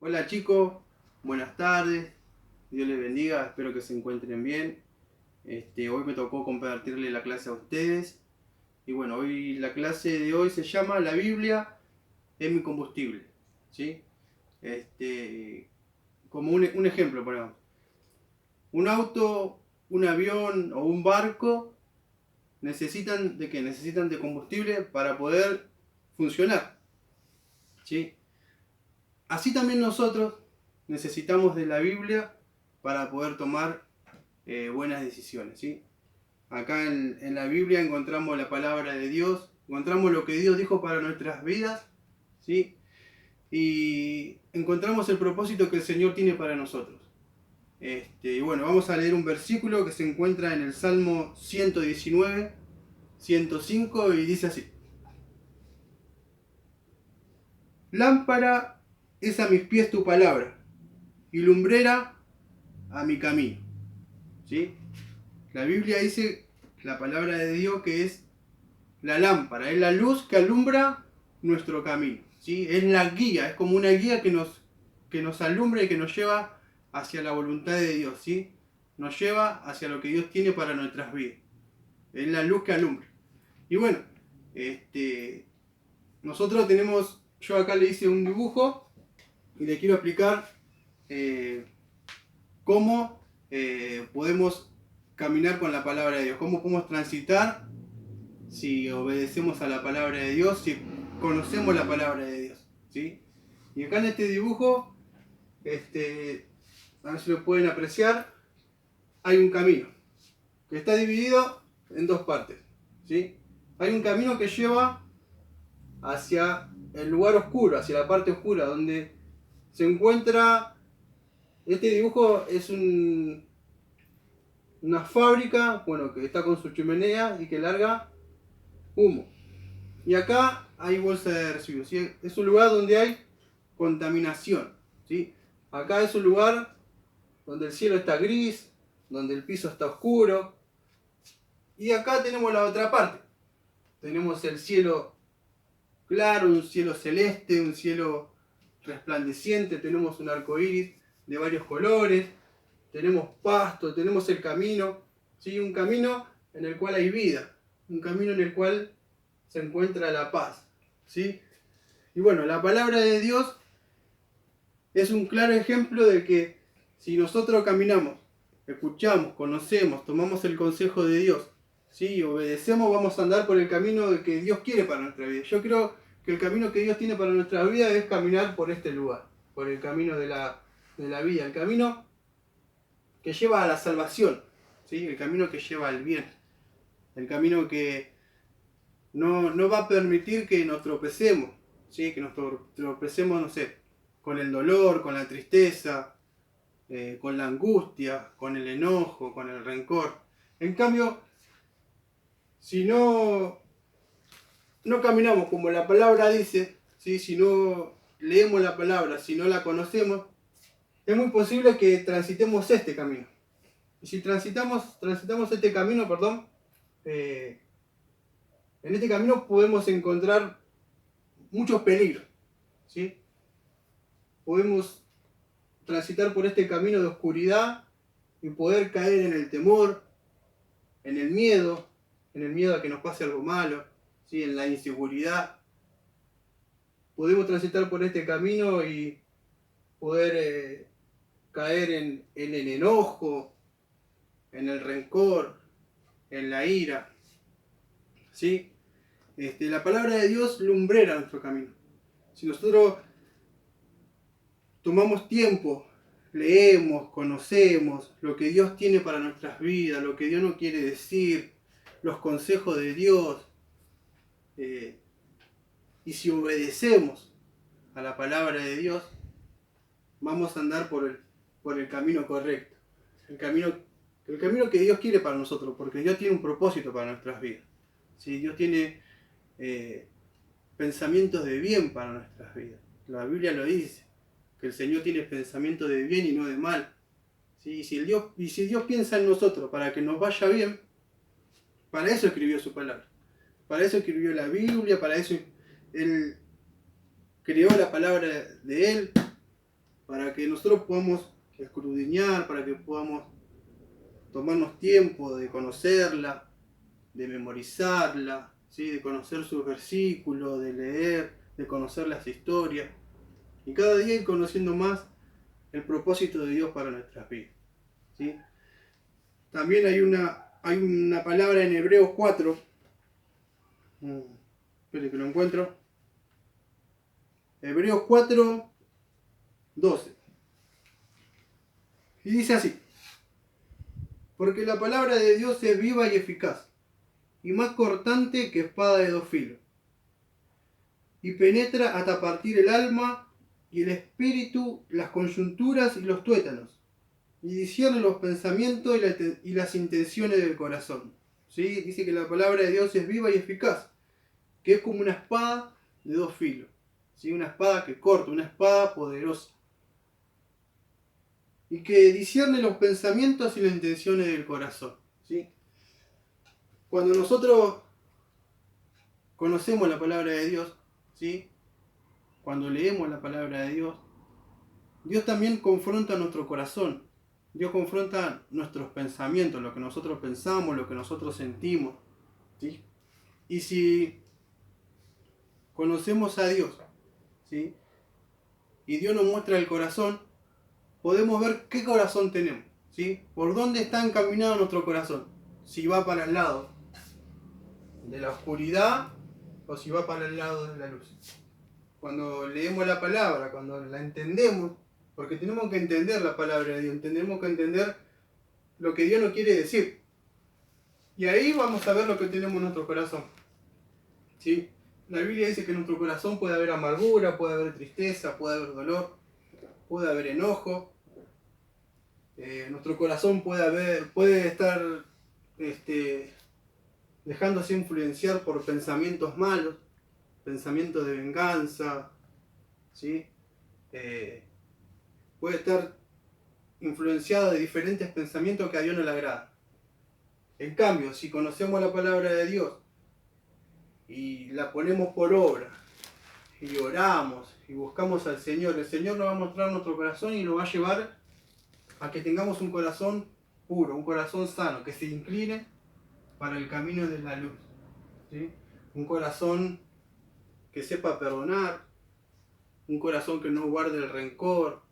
Hola chicos, buenas tardes, Dios les bendiga, espero que se encuentren bien. Hoy me tocó compartirle la clase a ustedes. Y bueno, hoy la clase de hoy se llama La Biblia es mi combustible. ¿Sí? Como un ejemplo, ponemos. Un auto, un avión o un barco necesitan de qué? Necesitan de combustible para poder funcionar. ¿Sí? Así también nosotros necesitamos de la Biblia para poder tomar buenas decisiones. ¿Sí? Acá en la Biblia encontramos la palabra de Dios, encontramos lo que Dios dijo para nuestras vidas, ¿sí? Y encontramos el propósito que el Señor tiene para nosotros. Y bueno, vamos a leer un versículo que se encuentra en el Salmo 119, 105 y dice así. Lámpara es a mis pies tu palabra y lumbrera a mi camino. ¿Sí? La Biblia dice, la palabra de Dios, que es la lámpara, es la luz que alumbra nuestro camino. ¿Sí? Es la guía, es como una guía que nos alumbra y que nos lleva hacia la voluntad de Dios. ¿Sí? Nos lleva hacia lo que Dios tiene para nuestras vidas. Es la luz que alumbra. Y bueno, nosotros tenemos, yo acá le hice un dibujo y le quiero explicar cómo podemos caminar con la palabra de Dios, cómo podemos transitar si obedecemos a la palabra de Dios, si conocemos la palabra de Dios. ¿Sí? Y acá en este dibujo, a ver si lo pueden apreciar, hay un camino que está dividido en dos partes. ¿Sí? Hay un camino que lleva hacia el lugar oscuro, hacia la parte oscura, donde se encuentra. Este dibujo es una fábrica, bueno, que está con su chimenea y que larga humo. Y acá hay bolsa de residuos. ¿Sí? Es un lugar donde hay contaminación. ¿Sí? Acá es un lugar donde el cielo está gris, donde el piso está oscuro. Y acá tenemos la otra parte. Tenemos el cielo claro, un cielo celeste, un cielo resplandeciente. Tenemos un arco iris de varios colores. Tenemos pasto, tenemos el camino. ¿Sí? Un camino en el cual hay vida. Un camino en el cual se encuentra la paz. ¿Sí? Y bueno, la palabra de Dios es un claro ejemplo de que si nosotros caminamos, escuchamos, conocemos, tomamos el consejo de Dios, ¿sí? Obedecemos, vamos a andar por el camino que Dios quiere para nuestra vida. Yo creo que el camino que Dios tiene para nuestra vida es caminar por este lugar, por el camino de la vida, el camino que lleva a la salvación, ¿sí? El camino que lleva al bien, el camino que no va a permitir que nos tropecemos, ¿sí? Que nos tropecemos, no sé, con el dolor, con la tristeza, con la angustia, con el enojo, con el rencor. En cambio, si no caminamos como la palabra dice, ¿sí? Si no leemos la palabra, si no la conocemos, es muy posible que transitemos este camino. Y si transitamos este camino, perdón, en este camino podemos encontrar muchos peligros, ¿sí? Podemos transitar por este camino de oscuridad y poder caer en el temor, en el miedo a que nos pase algo malo, ¿sí? En la inseguridad. Podemos transitar por este camino y poder caer en el enojo, en el rencor, en la ira. ¿Sí? La palabra de Dios lumbrera nuestro camino. Si nosotros tomamos tiempo, leemos, conocemos lo que Dios tiene para nuestras vidas, lo que Dios nos quiere decir, los consejos de Dios, y si obedecemos a la palabra de Dios, vamos a andar por el camino correcto, el camino que Dios quiere para nosotros, porque Dios tiene un propósito para nuestras vidas. ¿Sí? Dios tiene pensamientos de bien para nuestras vidas. La Biblia lo dice, que el Señor tiene pensamientos de bien y no de mal. ¿Sí? Y si Dios piensa en nosotros para que nos vaya bien, para eso escribió su palabra. Para eso escribió la Biblia, para eso Él creó la palabra de Él, para que nosotros podamos escudriñar, para que podamos tomarnos tiempo de conocerla, de memorizarla, ¿sí? De conocer sus versículos, de leer, de conocer las historias, y cada día ir conociendo más el propósito de Dios para nuestras vidas, ¿sí? También hay una palabra en Hebreos 4, espere que lo encuentro, Hebreos 4, 12, y dice así: porque la palabra de Dios es viva y eficaz, y más cortante que espada de dos filos, y penetra hasta partir el alma y el espíritu, las coyunturas y los tuétanos, y discierne los pensamientos y las intenciones del corazón. ¿Sí? Dice que la palabra de Dios es viva y eficaz, que es como una espada de dos filos, ¿sí? Una espada que corta, una espada poderosa, y que discierne los pensamientos y las intenciones del corazón, ¿sí? Cuando nosotros conocemos la palabra de Dios, ¿sí? Cuando leemos la palabra de Dios, Dios también confronta nuestro corazón. Dios confronta nuestros pensamientos, lo que nosotros pensamos, lo que nosotros sentimos, ¿sí? Y si conocemos a Dios, ¿sí? Y Dios nos muestra el corazón, podemos ver qué corazón tenemos, ¿sí? Por dónde está encaminado nuestro corazón. Si va para el lado de la oscuridad o si va para el lado de la luz. Cuando leemos la palabra, cuando la entendemos, porque tenemos que entender la palabra de Dios, tenemos que entender lo que Dios nos quiere decir. Y ahí vamos a ver lo que tenemos en nuestro corazón, ¿sí? La Biblia dice que en nuestro corazón puede haber amargura, puede haber tristeza, puede haber dolor, puede haber enojo. Nuestro corazón puede estar dejándose influenciar por pensamientos malos, pensamientos de venganza, ¿sí? Puede estar influenciado de diferentes pensamientos que a Dios no le agradan. En cambio, si conocemos la palabra de Dios y la ponemos por obra, y oramos y buscamos al Señor, el Señor nos va a mostrar nuestro corazón y nos va a llevar a que tengamos un corazón puro, un corazón sano, que se incline para el camino de la luz, ¿sí? Un corazón que sepa perdonar, un corazón que no guarde el rencor,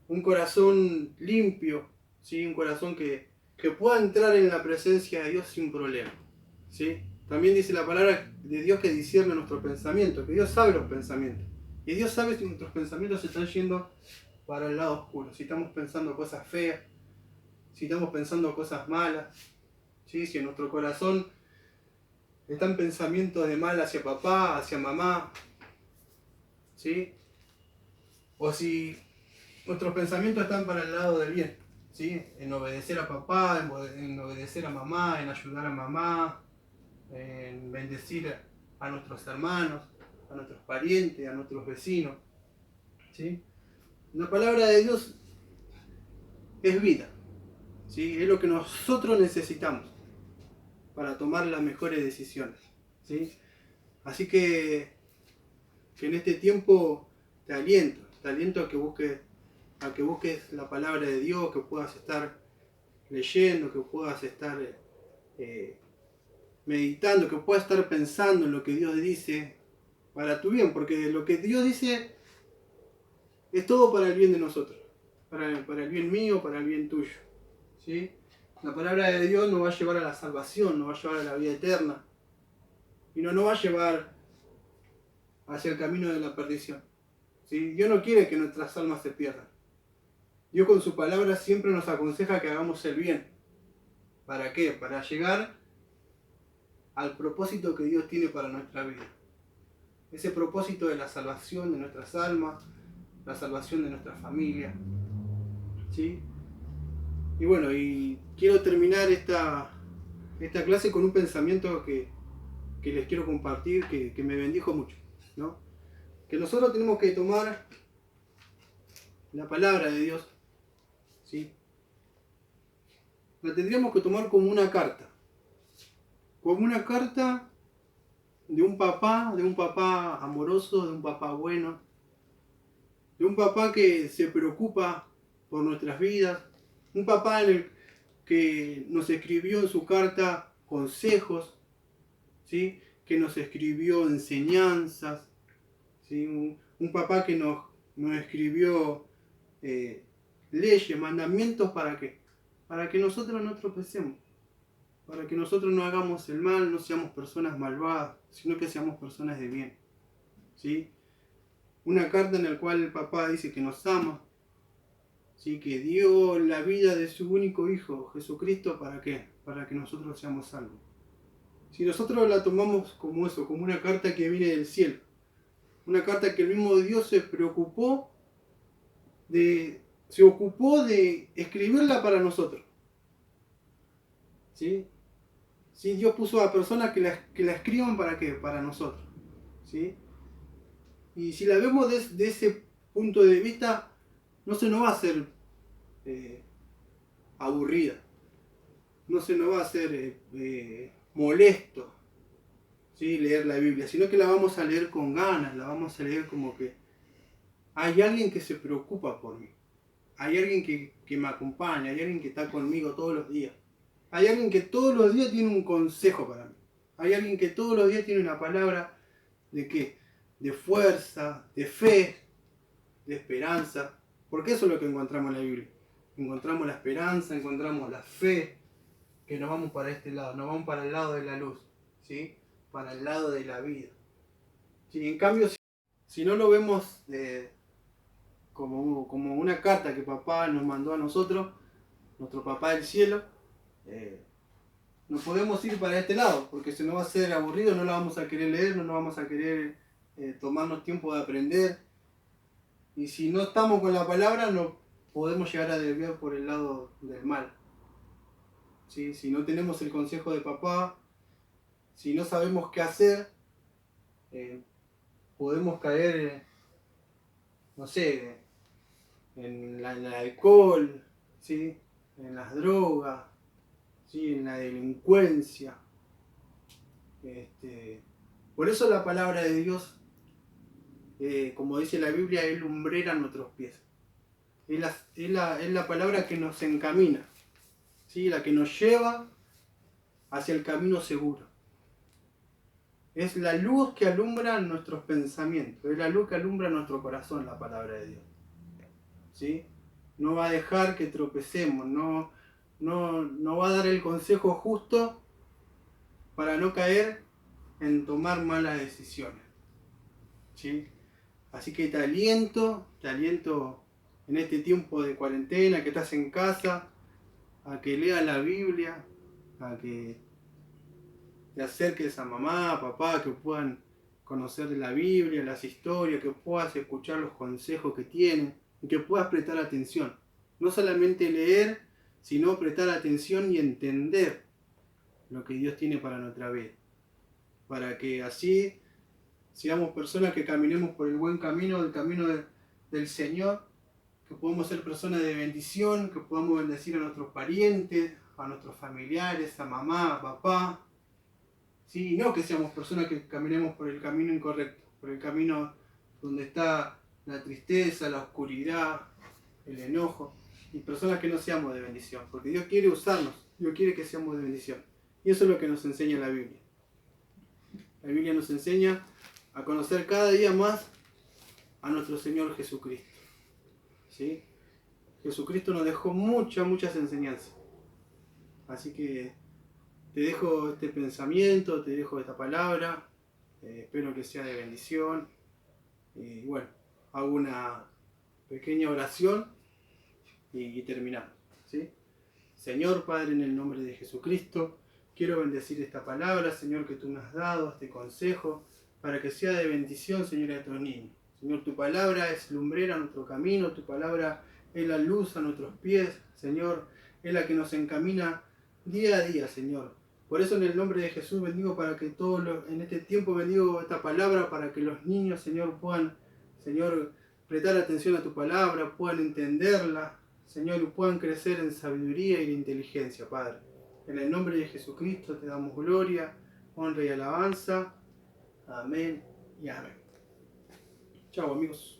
un corazón limpio, ¿sí? Un corazón que pueda entrar en la presencia de Dios sin problema, ¿sí? También dice la palabra de Dios que discierne nuestros pensamientos, que Dios sabe los pensamientos. Y Dios sabe si nuestros pensamientos se están yendo para el lado oscuro, si estamos pensando cosas feas, si estamos pensando cosas malas, ¿sí? Si en nuestro corazón están pensamientos de mal hacia papá, hacia mamá, ¿sí? O si nuestros pensamientos están para el lado del bien, ¿sí? En obedecer a papá, en obedecer a mamá, en ayudar a mamá, en bendecir a nuestros hermanos, a nuestros parientes, a nuestros vecinos, ¿sí? La palabra de Dios es vida, ¿sí? Es lo que nosotros necesitamos para tomar las mejores decisiones, ¿sí? Así que en este tiempo te aliento a que busques la palabra de Dios, que puedas estar leyendo, que puedas estar meditando, que puedas estar pensando en lo que Dios dice para tu bien, porque lo que Dios dice es todo para el bien de nosotros, para el bien mío, para el bien tuyo, ¿sí? La palabra de Dios nos va a llevar a la salvación, nos va a llevar a la vida eterna, y no nos va a llevar hacia el camino de la perdición, ¿sí? Dios no quiere que nuestras almas se pierdan. Dios con su palabra siempre nos aconseja que hagamos el bien. ¿Para qué? Para llegar al propósito que Dios tiene para nuestra vida. Ese propósito de la salvación de nuestras almas, la salvación de nuestra familia, ¿sí? Y bueno, y quiero terminar esta clase con un pensamiento que les quiero compartir, que me bendijo mucho, ¿no? Que nosotros tenemos que tomar la palabra de Dios, ¿sí? La tendríamos que tomar como una carta de un papá amoroso, de un papá bueno, de un papá que se preocupa por nuestras vidas, un papá que nos escribió en su carta consejos, ¿sí? Que nos escribió enseñanzas, ¿sí? Un papá que nos escribió leyes, mandamientos, ¿para qué? Para que nosotros no tropecemos, para que nosotros no hagamos el mal, no seamos personas malvadas, sino que seamos personas de bien, ¿sí? Una carta en la cual el papá dice que nos ama, ¿sí? Que dio la vida de su único hijo, Jesucristo, ¿para qué? Para que nosotros seamos salvos. Si nosotros la tomamos como eso, como una carta que viene del cielo, una carta que el mismo Dios se ocupó de escribirla para nosotros, ¿sí? ¿Sí? Dios puso a personas que la escriban ¿para qué? Para nosotros, ¿sí? Y si la vemos de ese punto de vista, no se nos va a hacer aburrida, no se nos va a hacer molesto, ¿sí? Leer la Biblia, sino que la vamos a leer con ganas, la vamos a leer como que hay alguien que se preocupa por mí, hay alguien que me acompaña, hay alguien que está conmigo todos los días, hay alguien que todos los días tiene un consejo para mí, hay alguien que todos los días tiene una palabra de qué, de fuerza, de fe, de esperanza, porque eso es lo que encontramos en la Biblia. Encontramos la esperanza, encontramos la fe, que nos vamos para este lado, nos vamos para el lado de la luz, ¿sí? Para el lado de la vida. ¿Sí? En cambio, si no lo vemos como una carta que papá nos mandó a nosotros, nuestro papá del cielo, no podemos ir para este lado, porque se nos va a hacer aburrido, no la vamos a querer leer, no nos vamos a querer tomarnos tiempo de aprender. Y si no estamos con la palabra, no podemos llegar a desviar por el lado del mal. ¿Sí? Si no tenemos el consejo de papá, si no sabemos qué hacer, podemos caer, no sé, en el alcohol, ¿sí? En las drogas, ¿sí? En la delincuencia. Por eso la palabra de Dios, como dice la Biblia, es lumbrera a nuestros pies. Es la palabra que nos encamina, ¿sí? La que nos lleva hacia el camino seguro. Es la luz que alumbra nuestros pensamientos, es la luz que alumbra nuestro corazón, la palabra de Dios, ¿sí? No va a dejar que tropecemos, no va a dar el consejo justo para no caer en tomar malas decisiones, ¿sí? Así que te aliento en este tiempo de cuarentena, que estás en casa, a que leas la Biblia, a que te acerques a mamá, a papá, que puedan conocer la Biblia, las historias, que puedas escuchar los consejos que tienen y que puedas prestar atención. No solamente leer, sino prestar atención y entender lo que Dios tiene para nuestra vida. Para que así seamos personas que caminemos por el buen camino, el camino del Señor, que podamos ser personas de bendición, que podamos bendecir a nuestros parientes, a nuestros familiares, a mamá, a papá. Sí, no que seamos personas que caminemos por el camino incorrecto, por el camino donde está la tristeza, la oscuridad, el enojo, y personas que no seamos de bendición, porque Dios quiere usarnos, Dios quiere que seamos de bendición. Y eso es lo que nos enseña la Biblia. La Biblia nos enseña a conocer cada día más a nuestro Señor Jesucristo, ¿sí? Jesucristo nos dejó muchas enseñanzas. Así que te dejo este pensamiento, te dejo esta palabra, espero que sea de bendición. Y bueno, hago una pequeña oración y terminamos, ¿sí? Señor Padre, en el nombre de Jesucristo, quiero bendecir esta palabra, Señor, que tú me has dado, este consejo, para que sea de bendición, Señor, a estos niños. Señor, tu palabra es lumbrera a nuestro camino, tu palabra es la luz a nuestros pies, Señor, es la que nos encamina día a día, Señor. Por eso en el nombre de Jesús bendigo para que en este tiempo bendigo esta palabra para que los niños, Señor, puedan, Señor, prestar atención a tu palabra, puedan entenderla, Señor, y puedan crecer en sabiduría y en inteligencia, Padre. En el nombre de Jesucristo te damos gloria, honra y alabanza. Amén y amén. Chao, amigos.